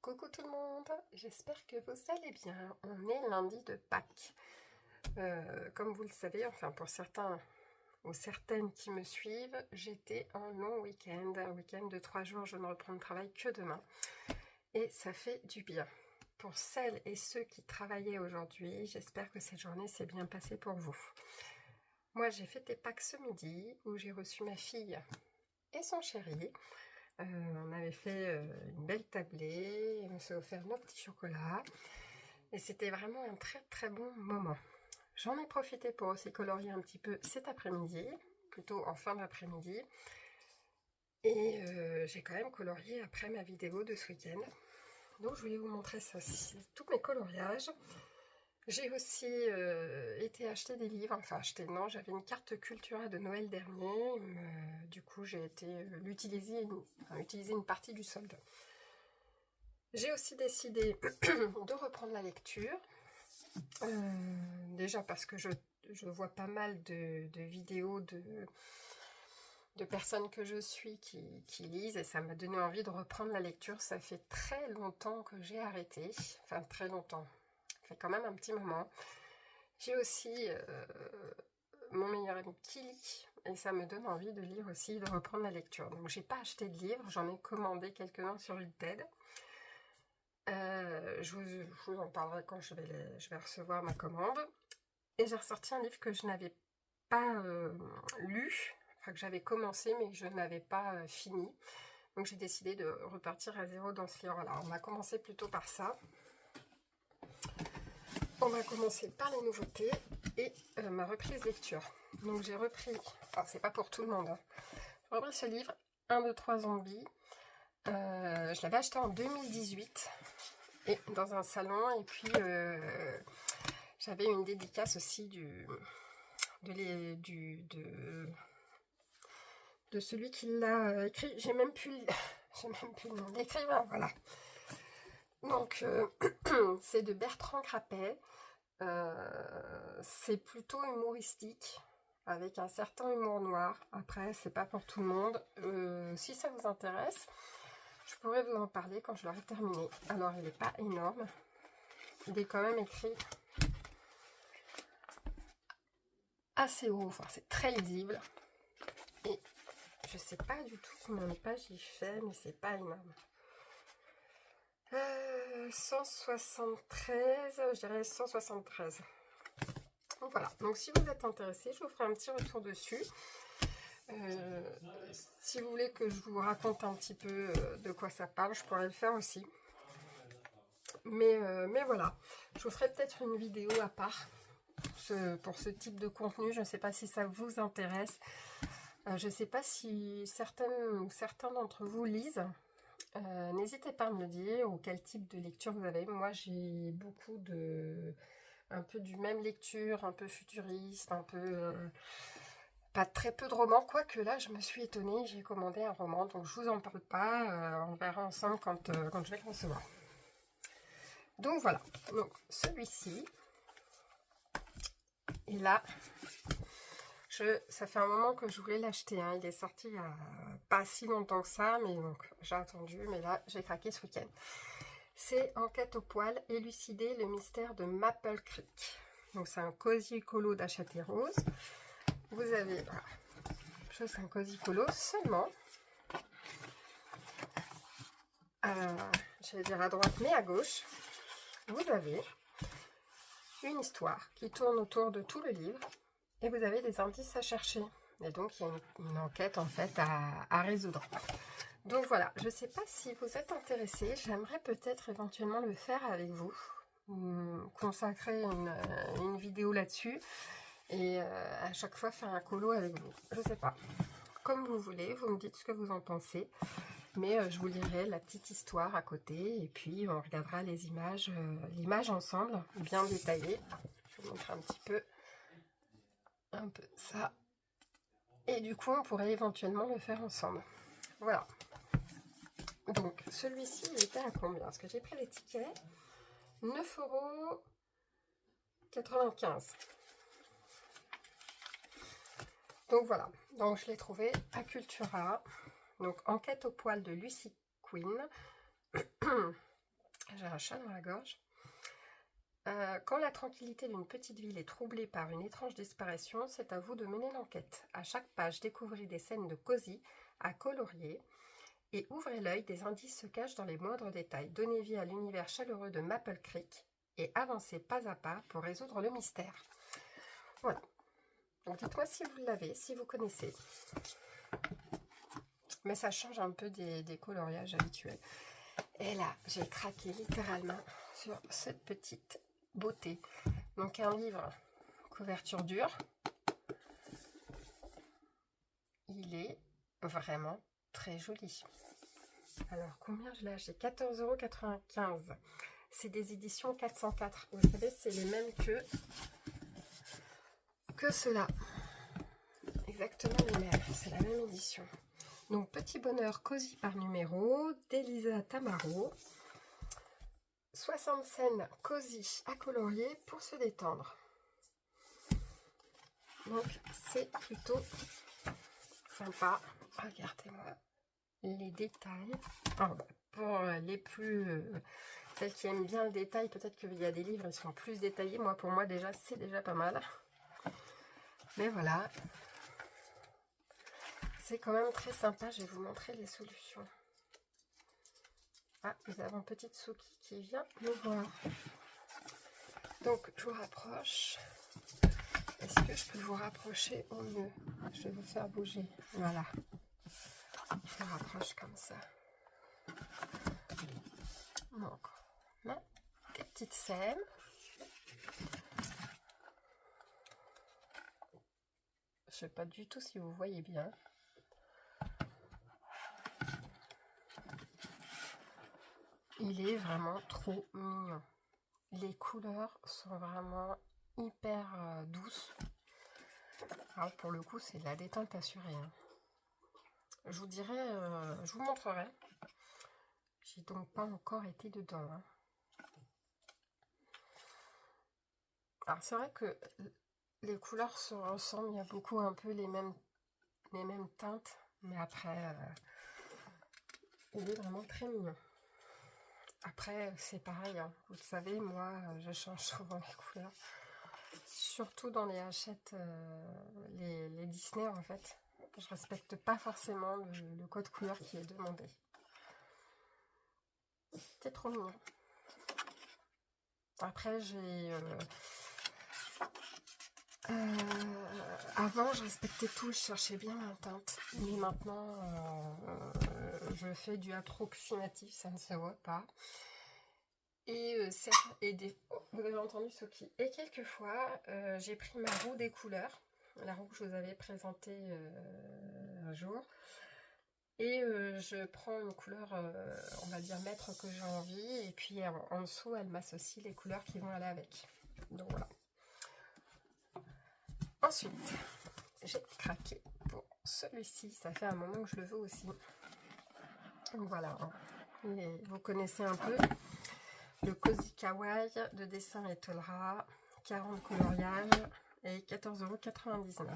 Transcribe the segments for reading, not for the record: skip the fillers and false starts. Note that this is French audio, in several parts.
Coucou tout le monde, j'espère que vous allez bien. On est lundi de Pâques. Comme vous le savez, enfin pour certains ou certaines qui me suivent, j'étais en long week-end, un week-end de 3 jours, je ne reprends le travail que demain. Et ça fait du bien. Pour celles et ceux qui travaillaient aujourd'hui, j'espère que cette journée s'est bien passée pour vous. Moi j'ai fêté Pâques ce midi où j'ai reçu ma fille et son chéri. On avait fait une belle tablée, on s'est offert nos petits chocolats et c'était vraiment un très très bon moment. J'en ai profité pour aussi colorier un petit peu cet après-midi, plutôt en fin d'après-midi, et j'ai quand même colorié après ma vidéo de ce week-end. Donc je voulais vous montrer ça, tous mes coloriages. J'ai aussi été acheter des livres, enfin acheter non, j'avais une carte Cultura de Noël dernier, du coup j'ai été utiliser une partie du solde. J'ai aussi décidé de reprendre la lecture, déjà parce que je vois pas mal de vidéos de personnes que je suis qui lisent et ça m'a donné envie de reprendre la lecture. Ça fait très longtemps que j'ai arrêté, enfin très longtemps. Ça fait quand même un petit moment. J'ai aussi mon meilleur ami qui lit et ça me donne envie de lire aussi, de reprendre la lecture. Donc j'ai pas acheté de livres, j'en ai commandé quelques-uns sur Vinted. Je vous en parlerai quand je vais recevoir ma commande. Et j'ai ressorti un livre que je n'avais pas lu, enfin que j'avais commencé mais que je n'avais pas fini. Donc j'ai décidé de repartir à zéro dans ce livre-là. On va commencer plutôt par ça. On va commencer par les nouveautés et ma reprise lecture. Donc j'ai repris, alors c'est pas pour tout le monde, hein. J'ai repris ce livre, 1, 2, 3 zombies. Je l'avais acheté en 2018 et dans un salon, et puis j'avais une dédicace aussi de celui qui l'a écrit. J'ai même plus le nom de l'écrivain, voilà. Donc c'est de Bertrand Crapet. C'est plutôt humoristique, avec un certain humour noir. Après, c'est pas pour tout le monde. Si ça vous intéresse, je pourrais vous en parler quand je l'aurai terminé. Alors, il n'est pas énorme. Il est quand même écrit assez haut. Enfin, c'est très lisible. Et je sais pas du tout combien de pages il fait, mais c'est pas énorme. 173, je dirais 173. Donc voilà, donc si vous êtes intéressé, je vous ferai un petit retour dessus. Si vous voulez que je vous raconte un petit peu de quoi ça parle, je pourrais le faire aussi. Mais voilà, je vous ferai peut-être une vidéo à part pour ce type de contenu. Je ne sais pas si ça vous intéresse. Je ne sais pas si certaines ou certains d'entre vous lisent. N'hésitez pas à me le dire, ou quel type de lecture vous avez. Moi, j'ai beaucoup un peu du même lecture, un peu futuriste, un peu... pas très peu de romans, quoique là, je me suis étonnée, j'ai commandé un roman, donc je vous en parle pas, on verra ensemble quand je vais le recevoir. Donc voilà, donc celui-ci, et là, ça fait un moment que je voulais l'acheter, hein. Il est sorti il y a pas si longtemps que ça, mais donc j'ai attendu, mais là, j'ai craqué ce week-end. C'est Enquête au poil, élucider le mystère de Maple Creek. Donc c'est un cosy écolo d'Achaté Rose. Vous avez, voilà, c'est un cosy écolo seulement. Je vais dire à droite mais à gauche, vous avez une histoire qui tourne autour de tout le livre et vous avez des indices à chercher. Et donc il y a une enquête en fait à résoudre. Donc voilà, je ne sais pas si vous êtes intéressé, j'aimerais peut-être éventuellement le faire avec vous, consacrer une vidéo là-dessus et à chaque fois faire un colo avec vous. Je ne sais pas. Comme vous voulez, vous me dites ce que vous en pensez. Mais je vous lirai la petite histoire à côté et puis on regardera les images, l'image ensemble, bien détaillée. Je vais vous montrer un peu ça. Et du coup, on pourrait éventuellement le faire ensemble. Voilà. Donc, celui-ci, il était à combien? Parce que j'ai pris les tickets. 9,95 €. Donc voilà. Donc, je l'ai trouvé à Cultura. Donc, Enquête au poil de Lucy Quinn. J'ai un chat dans la gorge. Quand la tranquillité d'une petite ville est troublée par une étrange disparition, c'est à vous de mener l'enquête. À chaque page, découvrez des scènes de cosy à colorier et ouvrez l'œil, des indices se cachent dans les moindres détails. Donnez vie à l'univers chaleureux de Maple Creek et avancez pas à pas pour résoudre le mystère. Voilà. Donc dites-moi si vous l'avez, si vous connaissez. Mais ça change un peu des coloriages habituels. Et là, j'ai craqué littéralement sur cette petite beauté. Donc un livre couverture dure. Il est vraiment très joli. Alors combien je l'ai acheté? 14,95 €. C'est des éditions 404. Vous savez, c'est les mêmes que ceux-là. Exactement les mêmes. C'est la même édition. Donc Petit Bonheur cosy par numéro d'Elisa Tamaro. 60 scènes cosy à colorier pour se détendre. Donc c'est plutôt sympa. Regardez-moi les détails. Alors, pour les plus celles qui aiment bien le détail, peut-être qu'il y a des livres ils sont plus détaillés. Moi, pour moi déjà, c'est déjà pas mal. Mais voilà, c'est quand même très sympa. Je vais vous montrer les solutions. Ah, nous avons petite Suki qui vient nous voir. Donc, je vous rapproche. Est-ce que je peux vous rapprocher au mieux? Je vais vous faire bouger. Voilà. Je vous rapproche comme ça. Donc, on a des petites scènes. Je ne sais pas du tout si vous voyez bien. Il est vraiment trop mignon. Les couleurs sont vraiment hyper douces. Alors pour le coup, c'est de la détente assurée. Hein. Je vous dirai, je vous montrerai. J'ai donc pas encore été dedans. Hein. Alors c'est vrai que les couleurs se ressemblent, il y a beaucoup un peu les mêmes teintes, mais après, il est vraiment très mignon. Après, c'est pareil, hein. Vous le savez, moi, je change souvent les couleurs. Surtout dans les Hachette, les Disney, en fait. Je respecte pas forcément le code couleur qui est demandé. C'est trop mignon. Après, avant, je respectais tout, je cherchais bien la teinte. Mais maintenant, je fais du approximatif, ça ne se voit pas. Et, vous avez entendu Suki. Et quelquefois, j'ai pris ma roue des couleurs, la roue que je vous avais présentée un jour. Et je prends une couleur, on va dire maître que j'ai envie. Et puis en dessous, elle m'associe les couleurs qui vont aller avec. Donc voilà. Ensuite, j'ai craqué pour celui-ci. Ça fait un moment que je le veux aussi. Donc voilà. Vous connaissez un peu. Le Cozy Kawaii de dessin et Tolra, 40 coloriages et 14,99 €.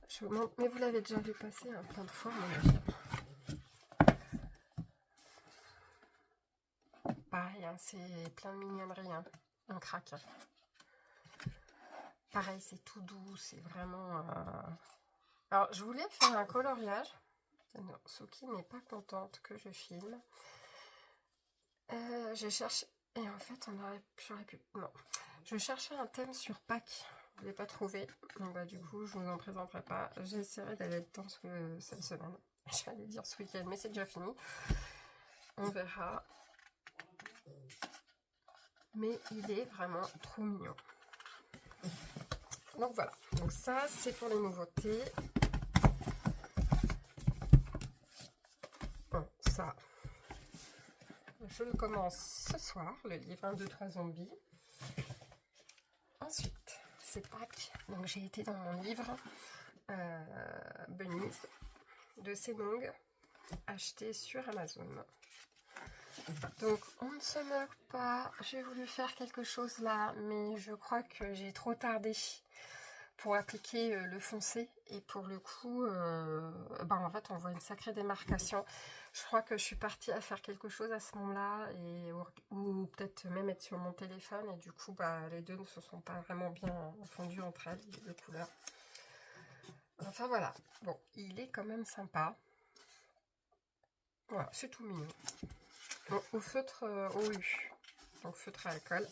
Je vous montre, mais vous l'avez déjà vu passer plein de fois, mon avis. Pareil, hein, c'est plein de mignonneries, hein. On craque. Pareil, c'est tout doux, c'est vraiment... Alors, je voulais faire un coloriage. Non, Suki n'est pas contente que je filme. Je cherche... Et en fait, j'aurais pu... Non. Je cherchais un thème sur Pâques. Je ne l'ai pas trouvé. Donc, bah, du coup, je ne vous en présenterai pas. J'essaierai d'aller dedans cette semaine. J'allais dire ce week-end, mais c'est déjà fini. On verra. Mais il est vraiment trop mignon. Donc voilà. Donc ça, c'est pour les nouveautés. Bon, ça... Je le commence ce soir, le livre 1, 2, 3 zombies. Ensuite, c'est Pâques. Donc j'ai été dans mon livre Bunnies de Senong, acheté sur Amazon. Donc on ne se moque pas. J'ai voulu faire quelque chose là, mais je crois que j'ai trop tardé pour appliquer le foncé. Et pour le coup, en fait, on voit une sacrée démarcation. Je crois que je suis partie à faire quelque chose à ce moment-là, ou peut-être même être sur mon téléphone. Et du coup, les deux ne se sont pas vraiment bien fondus entre elles, les deux couleurs. Enfin, voilà. Bon, il est quand même sympa. Voilà, c'est tout mignon. Bon, au feutre OU, donc feutre à alcool.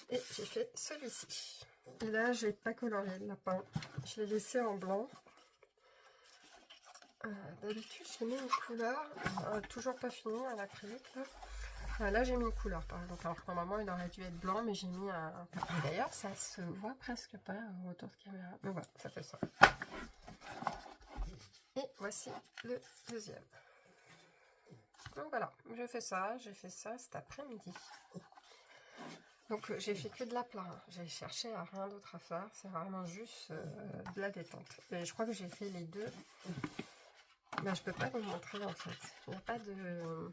Et j'ai fait celui-ci. Et là, j'ai pas colorié le lapin. Je l'ai laissé en blanc. D'habitude, j'ai mis une couleur. Toujours pas fini à l'acrylique. Là, j'ai mis une couleur, par exemple. Alors que normalement, il aurait dû être blanc, mais j'ai mis un... D'ailleurs, ça se voit presque pas au retour de caméra. Mais voilà, ça fait ça. Et voici le deuxième. Donc voilà, j'ai fait ça cet après-midi. Donc j'ai fait que de la plat, j'ai cherché à rien d'autre à faire, c'est vraiment juste de la détente. Et je crois que j'ai fait les deux. Je peux pas vous montrer en fait, il n'y a pas de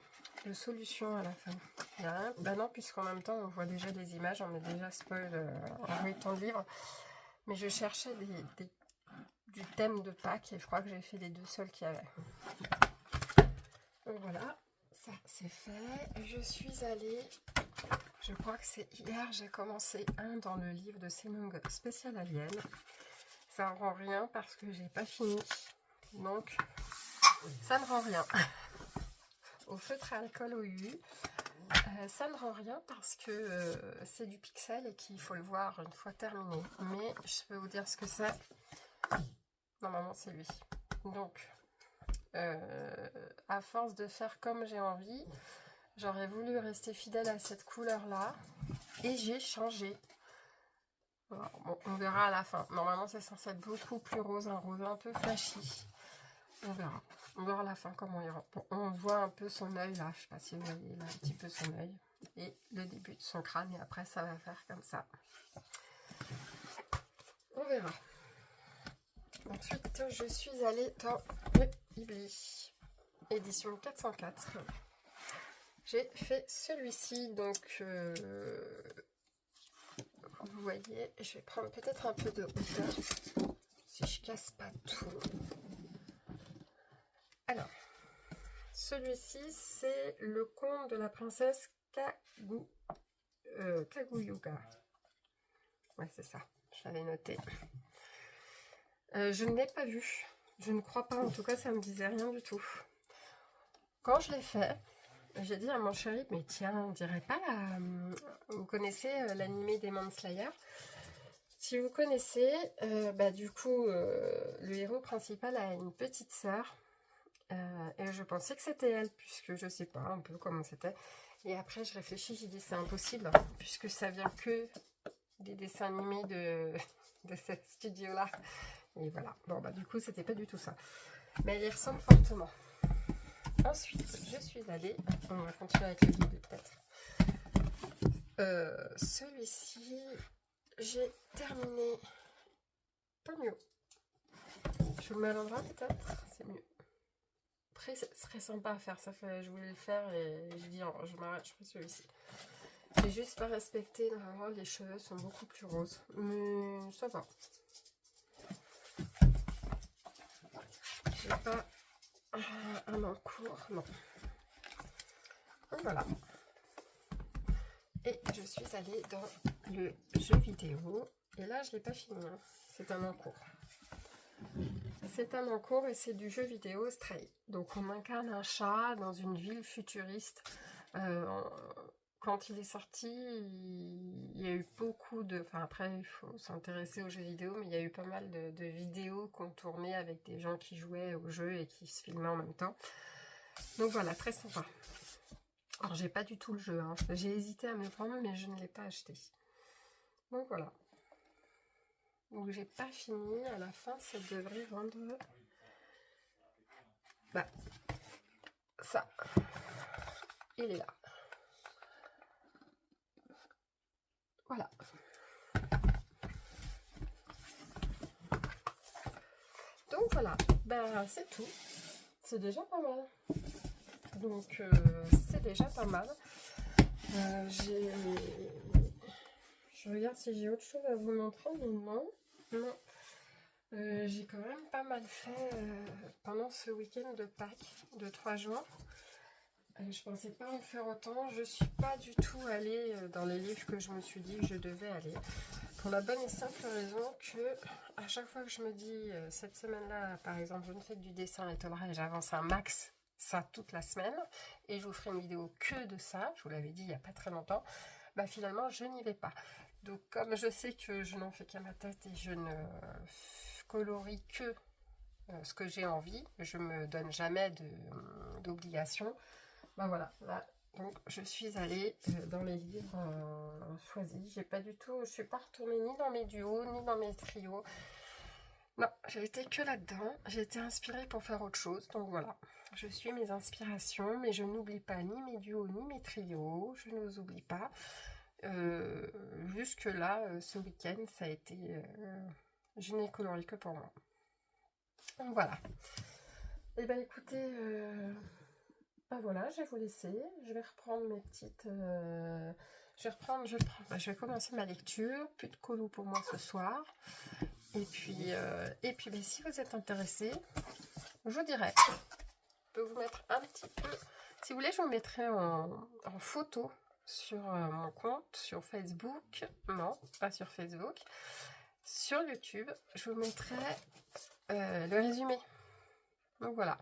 solution à la fin. Il y a rien. Non, puisqu'en même temps on voit déjà des images, on est déjà spoil en feuilleton de livre. Mais je cherchais du thème de Pâques et je crois que j'ai fait les deux seuls qu'il y avait. Donc voilà, ça c'est fait. Je suis allée, je crois que c'est hier, j'ai commencé un dans le livre de Semung spécial Alien. Ça ne rend rien parce que j'ai pas fini. Donc ça ne rend rien. Au feutre à alcool OU, ça ne rend rien parce que c'est du pixel et qu'il faut le voir une fois terminé. Mais je peux vous dire ce que c'est. Normalement c'est lui. Donc à force de faire comme j'ai envie, j'aurais voulu rester fidèle à cette couleur là et j'ai changé. Alors, bon, on verra à la fin. Normalement c'est censé être beaucoup plus rose, un rose un peu flashy. On verra à la fin comment il rend. Bon, on voit un peu son œil là, je sais pas si vous voyez là un petit peu son œil et le début de son crâne, et après ça va faire comme ça. On verra. Ensuite je suis allée dans le Ibli édition 404. J'ai fait celui-ci, donc vous voyez, je vais prendre peut-être un peu de hauteur si je casse pas tout. Alors, celui-ci c'est le conte de la princesse Kaguyuga. Ouais, c'est ça, je l'avais noté. Je ne l'ai pas vu, je ne crois pas, en tout cas ça me disait rien du tout. Quand je l'ai fait, j'ai dit à mon chéri, mais tiens, on dirait pas la... Vous connaissez l'animé Demon Slayer? Si vous connaissez, du coup, le héros principal a une petite sœur. Et je pensais que c'était elle, puisque je sais pas un peu comment c'était. Et après, je réfléchis, j'ai dit c'est impossible, puisque ça vient que des dessins animés de ce studio-là. Et voilà. Bon, du coup, c'était pas du tout ça. Mais il y ressemble fortement. Ensuite, je suis allée, on va continuer avec le guide peut-être. Celui-ci, j'ai terminé. Pas mieux. Je vous le mets à l'endroit peut-être, c'est mieux. Très sympa à faire, ça fait, je voulais le faire et j'ai dit oh, je m'arrête, je fais celui-ci. J'ai juste pas respecté, normalement les cheveux sont beaucoup plus roses, mais ça va. J'ai pas un encours, non. Donc voilà. Et je suis allée dans le jeu vidéo, et là je l'ai pas fini, hein. C'est un encours. C'est un encours et c'est du jeu vidéo Stray. Donc on incarne un chat dans une ville futuriste. Quand il est sorti, il y a eu beaucoup de... Enfin après, il faut s'intéresser aux jeux vidéo, mais il y a eu pas mal de vidéos qu'on tournait avec des gens qui jouaient au jeu et qui se filmaient en même temps. Donc voilà, très sympa. Alors j'ai pas du tout le jeu, hein. J'ai hésité à me le prendre, mais je ne l'ai pas acheté. Donc voilà. Donc j'ai pas fini, à la fin ça devrait rendre ça, il est là, voilà. Donc voilà, c'est tout, c'est déjà pas mal. Donc c'est déjà pas mal. Je Je regarde si j'ai autre chose à vous montrer, mais non. Non. J'ai quand même pas mal fait pendant ce week-end de Pâques de 3 jours. Je pensais pas en faire autant. Je suis pas du tout allée dans les livres que je me suis dit que je devais aller. Pour la bonne et simple raison que à chaque fois que je me dis cette semaine-là, par exemple, je ne fais que du dessin et et j'avance un max, ça toute la semaine, et je vous ferai une vidéo que de ça, je vous l'avais dit il n'y a pas très longtemps, bah finalement je n'y vais pas. Donc comme je sais que je n'en fais qu'à ma tête et je ne colorie que ce que j'ai envie, je me donne jamais d'obligation. Ben voilà, là, donc je suis allée dans les livres choisis. J'ai pas du tout, je suis pas retournée ni dans mes duos ni dans mes trios. Non, j'ai été que là-dedans. J'ai été inspirée pour faire autre chose, donc voilà. Je suis mes inspirations, mais je n'oublie pas ni mes duos ni mes trios. Je ne les oublie pas. Jusque là, ce week-end, ça a été je n'ai coloré que pour moi. Donc voilà. Et ben écoutez, ben voilà, je vais vous laisser. Je vais reprendre mes petites. Je vais commencer ma lecture. Plus de colo pour moi ce soir. Et puis ben, si vous êtes intéressé, je vous dirai. Je peux vous mettre un petit peu. Si vous voulez, je vous mettrai en photo sur mon compte, sur Facebook. Non, pas sur Facebook. Sur YouTube, je vous mettrai le résumé. Donc voilà.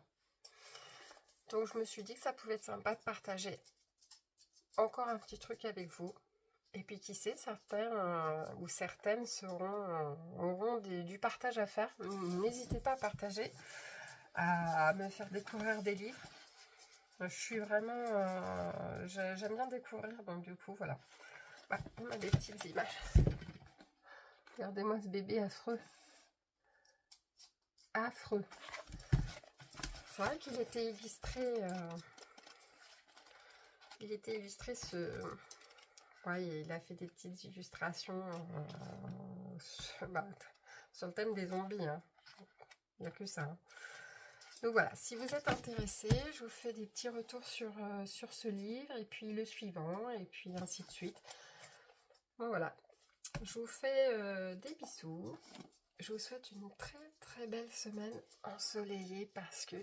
Donc je me suis dit que ça pouvait être sympa de partager encore un petit truc avec vous. Et puis qui sait, certains ou certaines auront du partage à faire. N'hésitez pas à partager, à me faire découvrir des livres. Je suis vraiment... j'aime bien découvrir, donc du coup, voilà. Bah, on a des petites images. Regardez-moi ce bébé affreux. Affreux. C'est vrai qu'il était illustré... il était illustré ouais, il a fait des petites illustrations sur le thème des zombies. Hein. Il n'y a que ça. Hein. Donc voilà, si vous êtes intéressé, je vous fais des petits retours sur ce livre, et puis le suivant, et puis ainsi de suite. Bon voilà, je vous fais des bisous. Je vous souhaite une très très belle semaine ensoleillée parce que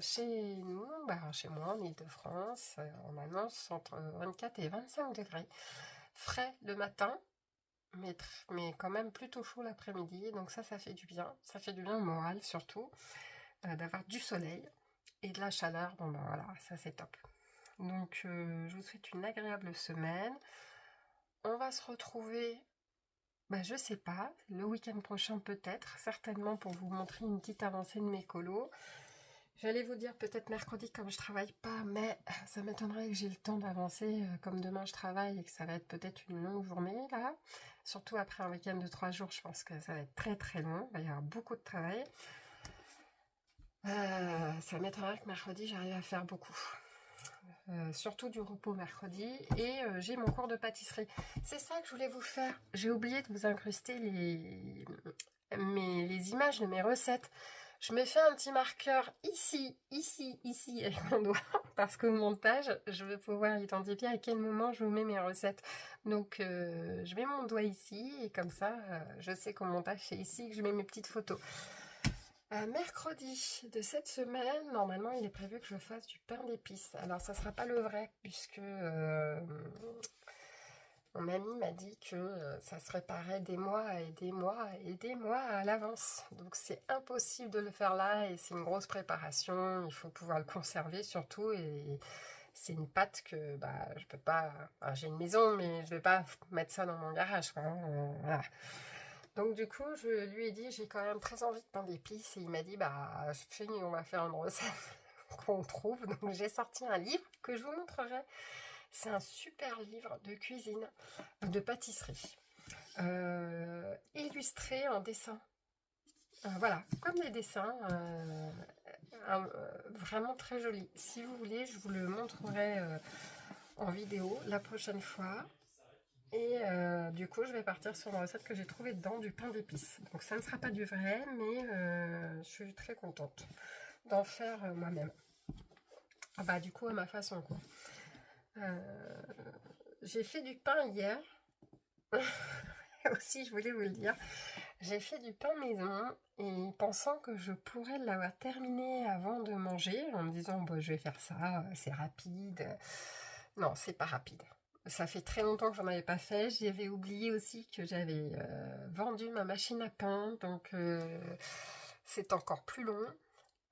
chez nous, chez moi en Ile-de-France, on annonce entre 24 et 25 degrés. Frais le matin, mais quand même plutôt chaud l'après-midi. Donc ça fait du bien. Ça fait du bien au moral surtout, d'avoir du soleil et de la chaleur. Bon ben voilà, ça c'est top. Donc je vous souhaite une agréable semaine. On va se retrouver... je sais pas, le week-end prochain peut-être, certainement pour vous montrer une petite avancée de mes colos. J'allais vous dire peut-être mercredi comme je travaille pas, mais ça m'étonnerait que j'ai le temps d'avancer comme demain je travaille et que ça va être peut-être une longue journée là. Surtout après un week-end de 3 jours, je pense que ça va être très très long, il va y avoir beaucoup de travail. Ça m'étonnerait que mercredi j'arrive à faire beaucoup. Surtout du repos mercredi, et j'ai mon cours de pâtisserie. C'est ça que je voulais vous faire. J'ai oublié de vous incruster les images de mes recettes. Je me fais un petit marqueur ici, avec mon doigt, parce qu'au montage, je veux pouvoir identifier à quel moment je vous mets mes recettes. Donc, je mets mon doigt ici, et comme ça, je sais qu'au montage, c'est ici que je mets mes petites photos. Mercredi de cette semaine, normalement il est prévu que je fasse du pain d'épices. Alors ça sera pas le vrai puisque mon ami m'a dit que ça se réparait des mois et des mois et des mois à l'avance. Donc c'est impossible de le faire là et c'est une grosse préparation. Il faut pouvoir le conserver surtout, et c'est une pâte que je peux pas... j'ai une maison mais je vais pas mettre ça dans mon garage, quoi, hein, voilà. Donc du coup, je lui ai dit, j'ai quand même très envie de pain d'épices, et il m'a dit, on va faire une recette qu'on trouve. Donc j'ai sorti un livre que je vous montrerai. C'est un super livre de cuisine, de pâtisserie, illustré en dessin. Voilà, comme des dessins, vraiment très joli. Si vous voulez, je vous le montrerai en vidéo la prochaine fois. Et du coup, je vais partir sur une recette que j'ai trouvée dedans, du pain d'épices. Donc ça ne sera pas du vrai, mais je suis très contente d'en faire moi-même. Du coup, à ma façon, quoi. J'ai fait du pain hier. aussi, je voulais vous le dire, j'ai fait du pain maison et pensant que je pourrais l'avoir terminé avant de manger, en me disant bon, je vais faire ça, c'est rapide. Non, c'est pas rapide. Ça fait très longtemps que j'en avais pas fait. J'avais oublié aussi que j'avais vendu ma machine à pain, donc c'est encore plus long.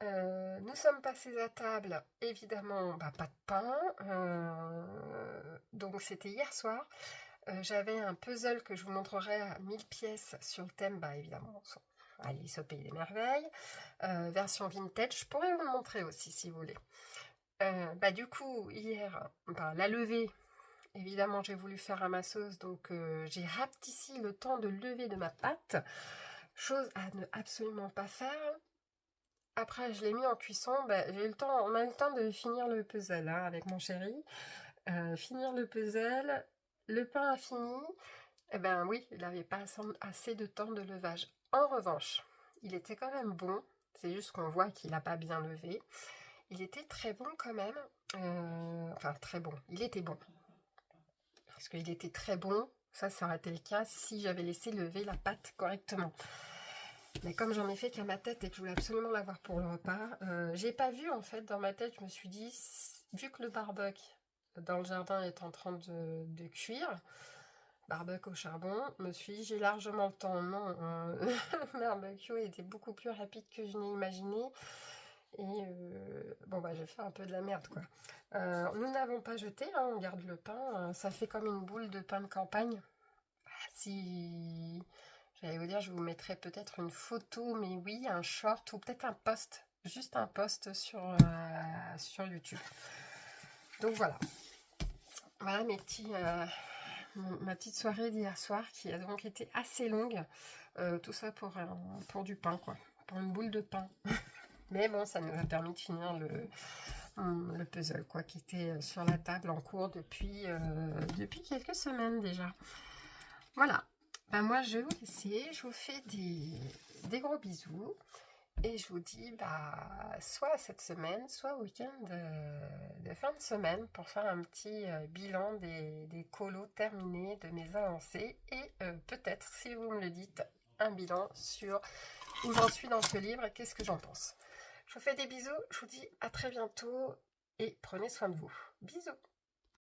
Nous sommes passés à table, évidemment, bah, pas de pain, donc c'était hier soir. J'avais un puzzle que je vous montrerai à 1000 pièces sur le thème, bah évidemment, Alice au pays des merveilles, version vintage, je pourrais vous le montrer aussi si vous voulez. Bah du coup, hier, bah, la levée, évidemment j'ai voulu faire à ma sauce, donc j'ai rapetissé le temps de lever de ma pâte, chose à ne absolument pas faire. Après, je l'ai mis en cuisson, bah, j'ai eu le temps, on a eu le temps de finir le puzzle hein, avec mon chéri. Finir le puzzle, le pain a fini. Eh ben oui, il n'avait pas assez de temps de levage. En revanche, il était quand même bon. C'est juste qu'on voit qu'il n'a pas bien levé. Il était très bon quand même. Enfin, très bon. Il était bon. Parce qu'il était très bon. Ça aurait été le cas si j'avais laissé lever la pâte correctement. Mais comme j'en ai fait qu'à ma tête et que je voulais absolument l'avoir pour le repas, j'ai pas vu en fait dans ma tête, je me suis dit, vu que le barbecue dans le jardin est en train de cuire, barbecue au charbon, me suis dit, j'ai largement le temps. Non, le barbecue était beaucoup plus rapide que je n'ai imaginé. Et bon, bah, j'ai fait un peu de la merde, quoi. Nous n'avons pas jeté, hein, on garde le pain. Ça fait comme une boule de pain de campagne. Si j'allais vous dire, je vous mettrai peut-être une photo, mais oui, un short ou peut-être un post, juste un post sur YouTube. Donc voilà. Voilà ma petite soirée d'hier soir qui a donc été assez longue. Tout ça pour du pain, quoi. Pour une boule de pain. Mais bon, ça nous a permis de finir le puzzle, quoi, qui était sur la table en cours depuis quelques semaines déjà. Voilà. Ben moi, je vais vous laisser. Je vous fais des gros bisous. Et je vous dis, bah, soit cette semaine, soit au week-end de fin de semaine pour faire un petit bilan des colos terminés de mes avancées. Et peut-être, si vous me le dites, un bilan sur où j'en suis dans ce livre et qu'est-ce que j'en pense. Je vous fais des bisous. Je vous dis à très bientôt et prenez soin de vous. Bisous.